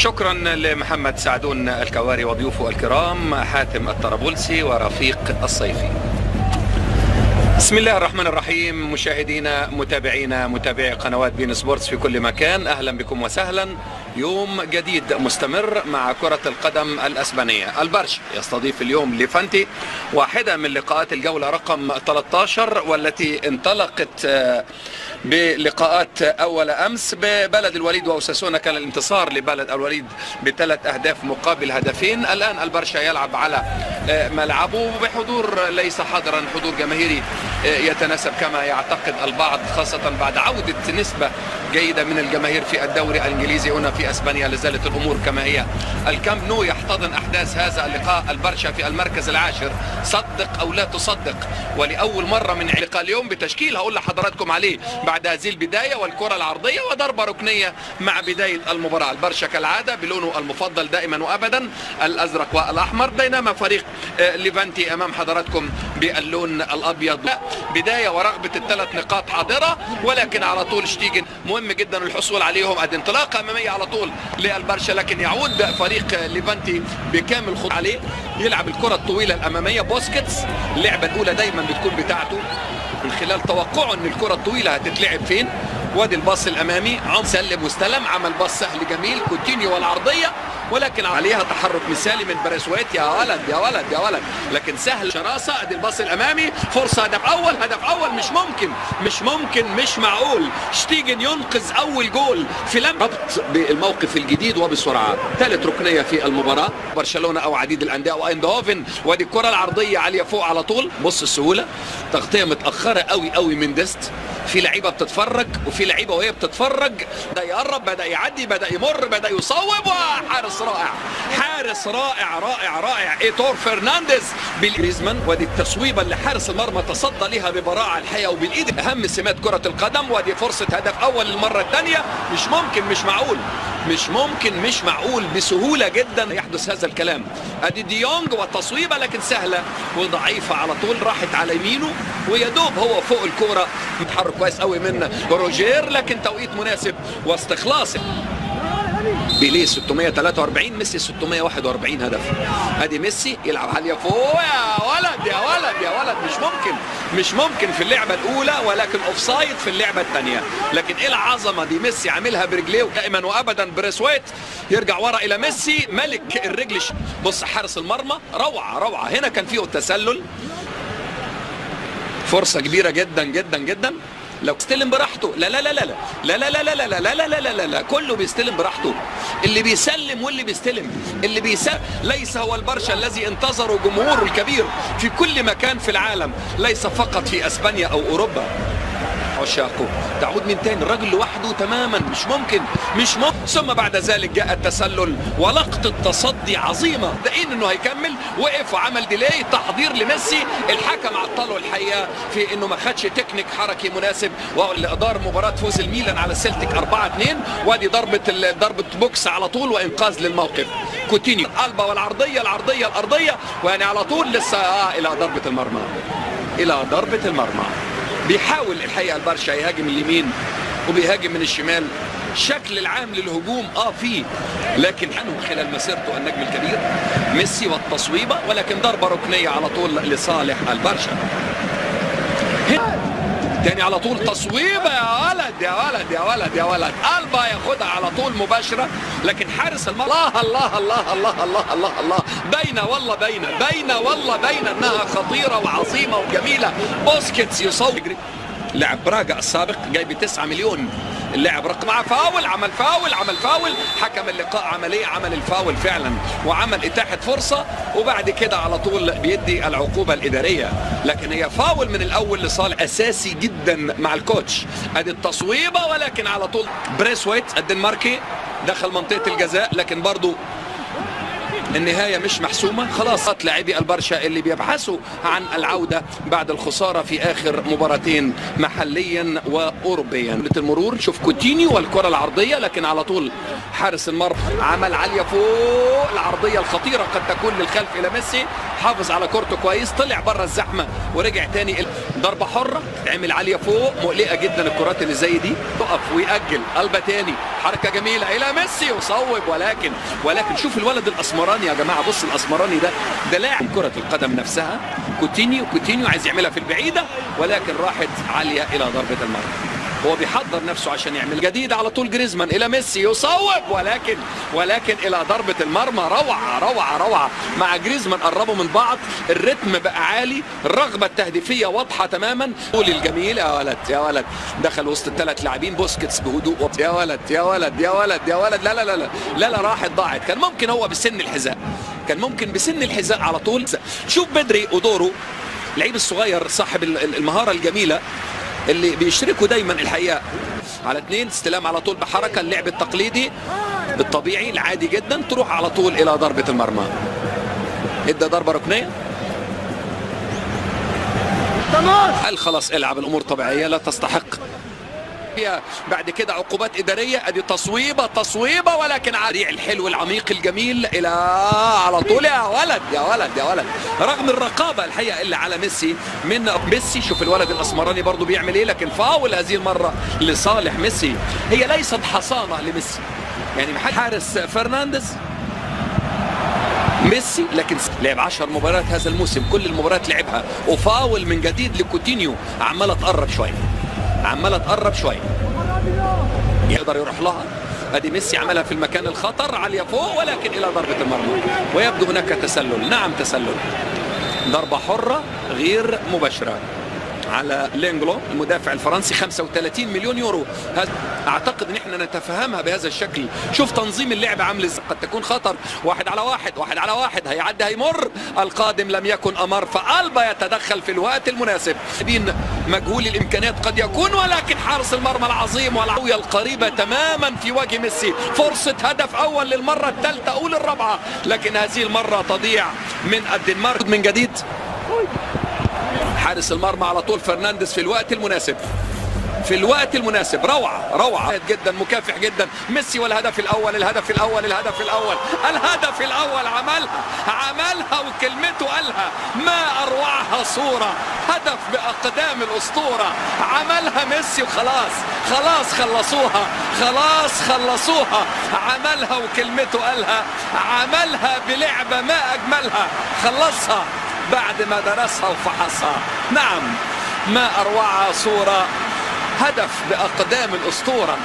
شكرا لمحمد سعدون الكواري وضيوفه الكرام حاتم الطرابلسي ورفيق الصيفي. بسم الله الرحمن الرحيم. مشاهدينا متابعينا متابعي قنوات بين سبورتس في كل مكان، أهلا بكم وسهلا. يوم جديد مستمر مع كرة القدم الأسبانية. البرشا يستضيف اليوم ليفانتي، واحدة من لقاءات الجولة رقم 13 والتي انطلقت بلقاءات أول أمس ببلد الوليد وأوساسونا. كان الانتصار لبلد الوليد ب3 أهداف مقابل هدفين. الآن البرشا يلعب على ملعبه بحضور ليس حاضرا، حضور جماهيري يتناسب كما يعتقد البعض، خاصة بعد عودة نسبة جيدة من الجماهير في الدوري الإنجليزي. هنا في أسبانيا لازالت الأمور كما هي. الكامب نو يحتضن أحداث هذا اللقاء. البرشا في المركز العاشر، صدق أو لا تصدق، ولأول مرة من لقاء اليوم بتشكيل هقول لحضراتكم عليه بعد هذه البداية والكرة العرضية وضربة ركنية مع بداية المباراة. البرشا كالعادة بلونه المفضل دائما وأبدا الأزرق والأحمر، بينما فريق ليفانتي أمام حضراتكم باللون الأبيض. بداية ورغبة ال3 نقاط حاضرة، ولكن على طول شتيجن مهم جدا الحصول عليهم. ادي انطلاقة أمامية على طول للبرشا، لكن يعود فريق ليفانتي بكامل خط عليه، يلعب الكرة الطويلة الأمامية. بوسكيتس اللعبة الأولى دايما بتكون بتاعته من خلال توقعه ان الكرة الطويلة هتتلعب فين. وادي الباص الامامي، عم سلم واستلم، عمل باص سهل جميل، كوتينيو والعرضية، ولكن عليها تحرك مثالي من بريسويت. يا ولد يا ولد يا ولد، لكن سهل شراسة. ادي الباص الامامي، فرصة هدف اول، هدف اول. مش ممكن مش معقول شتيجن ينقذ اول جول في ربط بالموقف الجديد وبسرعة. ثالث ركنية في المباراة. برشلونة او عديد الاندية وايندهوفن. وادي الكرة العرضية عالية فوق على طول. بص السهولة، تغطية متأخرة قوي من ديست. في لعيبه بتتفرج وفي لعيبه وهي بتتفرج بدا يقرب، بدا يعدي، بدا يمر، بدا يصوب. وحارس رائع، حارس رائع رائع رائع ايتور فرنانديز بالجريزمان. ودي التصويبه اللي حارس المرمى تصدى لها ببراعه الحقيقه وبالايد، اهم سمات كره القدم. ودي فرصه هدف اول للمره الثانيه. مش ممكن مش معقول، مش ممكن مش معقول، بسهوله جدا يحدث هذا الكلام. ادي ديونج والتصويبه لكن سهله وضعيفه على طول، راحت على يمينه ويدوب هو فوق الكوره. متحرك كويس قوي من روجير، لكن توقيت مناسب واستخلاص. بيليه 643، ميسي 641 هدف. ادي ميسي يلعب عاليه فوق. يا ولد يا ولد يا ولد، مش ممكن في اللعبه الاولى، ولكن اوفسايد في اللعبه الثانيه. لكن ايه العظمه دي، ميسي عاملها برجليه دائما وابدا. بريسويت يرجع ورا الى ميسي، ملك الرجل. بص حارس المرمى روعه روعه. هنا كان فيه التسلل، فرصه كبيره جدا جدا جدا. لو استلم براحته. لا لا لا لا لا لا لا لا لا لا لا لا لا لا، كله بيستلم براحته. اللي بيسلم واللي بيستلم، اللي بيسلم ليس هو البرشا الذي انتظره جمهوره الكبير في كل مكان في العالم، ليس فقط في اسبانيا او اوروبا. عشاقه تعود من تاني، الراجل لوحده تماما. مش ممكن. ثم بعد ذلك جاء التسلل ولقطة تصدي عظيمة. دقين انه هيكمل، وقف وعمل ديلي، تحضير لميسي. الحكم عطله الحقيقة في انه ما خدش تكنيك حركي مناسب، وادار مباراة فوز الميلان على السلتيك 4-2. وادي ضربة بوكس على طول وانقاذ للموقف. كوتينيو البا والعرضية الارضية، ويعني على طول لسه الى ضربة المرمى، الى ضربة المرمى. بيحاول الحقيقه البرشا يهاجم اليمين وبيهاجم من الشمال. الشكل العام للهجوم فيه، لكن عنه خلال مسيرته النجم الكبير ميسي والتصويبه، ولكن ضربه ركنيه على طول لصالح البرشا. تاني على طول تصويبه. يا ولد يا ولد يا ولد يا ولد، البا ياخدها على طول مباشره، لكن حارس المرمى الله الله الله الله الله الله، باينه والله باينه والله باينه انها خطيره وعظيمه وجميله. بوسكيتس يصوب. لاعب براغا السابق جاي ب9 مليون. اللاعب رقم مع فاول، عمل فاول. حكم اللقاء عمل الفاول فعلا، وعمل اتاحه فرصه، وبعد كده على طول بيدي العقوبه الاداريه. لكن هي فاول من الاول لصالح اساسي جدا مع الكوتش. ادي التصويبه، ولكن على طول بريسويت الدنماركي دخل منطقه الجزاء، لكن برضو النهاية مش محسومة خلاص. لاعبي البرشا اللي بيبحثوا عن العودة بعد الخسارة في آخر مباراتين محليا وأوروبيا. المرور شوف كوتينيو والكرة العرضية، لكن على طول حارس المرمى عمل عالية فوق العرضية الخطيرة قد تكون للخلف إلى ميسي، حافظ على كورته كويس، طلع بره الزحمة ورجع تاني. ضربة حرة تعمل عالية فوق، مقلقة جدا الكرات اللي زي دي. تقف ويأجل قلبة تاني، حركة جميلة إلى ميسي وصوب. ولكن شوف الولد الأسمراني يا جماعة، بص الأسمراني ده لاعب كرة القدم نفسها. كوتينيو عايز يعملها في البعيدة، ولكن راحت عالية إلى ضربة المرمى. هو بيحضر نفسه عشان يعمل جديد. على طول جريزمان إلى ميسي يصوب، ولكن إلى ضربة المرمى. روعة مع جريزمان، قربوا من بعض، الريتم بقى عالي، الرغبة التهديفية واضحة تماما. طول الجميل يا ولد دخل وسط الثلاث لاعبين. بوسكيتس بهدوء، يا ولد لا راحت ضاعت. كان ممكن هو بسن الحذاء على طول. شوف بدري ودوره، اللعيب الصغير صاحب المهارة الجميلة اللي بيشتركوا دايما الحقيقة. على 2 استلام على طول بحركة، اللعب التقليدي الطبيعي العادي جدا، تروح على طول إلى ضربة المرمى. ادى ضربة ركنية، قال خلاص العب، الأمور طبيعية لا تستحق بعد كده عقوبات إدارية. ادي تصويبة ولكن عريع الحلو العميق الجميل إلى على طول. يا ولد رغم الرقابة الحقيقة اللي على ميسي. شوف الولد الأسمراني برضو بيعمل ايه، لكن فاول هذه المرة لصالح ميسي. هي ليست حصانة لميسي، يعني حارس فرنانديز ميسي، لكن لعب 10 مباريات هذا الموسم، كل المباريات لعبها، وفاول من جديد لكوتينيو. عمالة تقرب شوية يقدر يروح لها. ادي ميسي عملها في المكان الخطر، عالية فوق، ولكن الى ضربة المرمى، ويبدو هناك تسلل. نعم تسلل، ضربة حرة غير مباشرة على لينجلو المدافع الفرنسي. 35 مليون يورو. اعتقد ان احنا نتفهمها بهذا الشكل. شوف تنظيم اللعب عامل ازاي، قد تكون خطر. واحد على واحد هيعدي هيمر، القادم لم يكن امر، فالبا يتدخل في الوقت المناسب. مجهول الامكانيات قد يكون، ولكن حارس المرمى العظيم والعوية القريبة تماما في وجه ميسي. فرصة هدف اول للمرة الثالثة او الرابعة، لكن هذه المرة تضيع من الدنمارك من جديد. حارس المرمى على طول فرنانديز في الوقت المناسب. روعة جدا، مكافح جدا ميسي. والهدف الأول عملها وكلمته قالها. ما أروعها صورة، هدف بأقدام الأسطورة، عملها ميسي وخلاص خلصوها. عملها وكلمته قالها، عملها بلعبة ما أجملها، خلصها بعد ما درسها وفحصها. نعم، ما أروعها صورة، هدف بأقدام الأسطورة.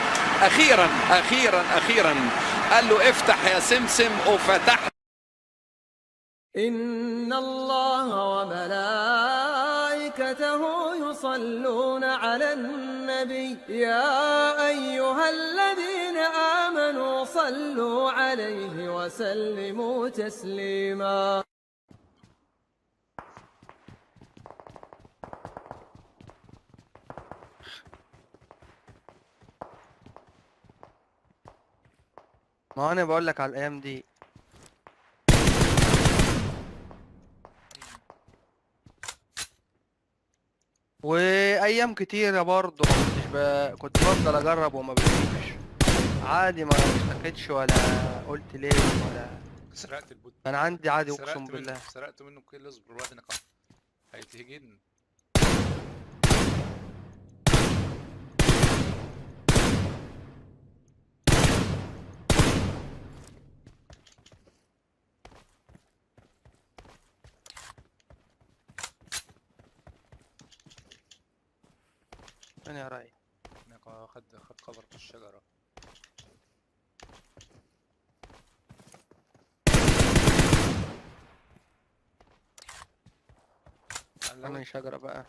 أخيرا قال له افتح يا سمسم، وفتح. إن الله وملائكته يصلون على النبي يا أيها الذين آمنوا صلوا عليه وسلموا تسليما. ما انا بقول لك على الايام دي، وايام كتيره برضه كنت بفضل اجرب وما بجيبش عادي، ما اشتكيتش ولا قلت ليه ولا سرقت البوت. كان عندي عادي، اقسم بالله. سرقت منه كل اصبر الواد نقع هيتهجن. انا يا راي خد خبر في الشجرة. انا شجرة بقى.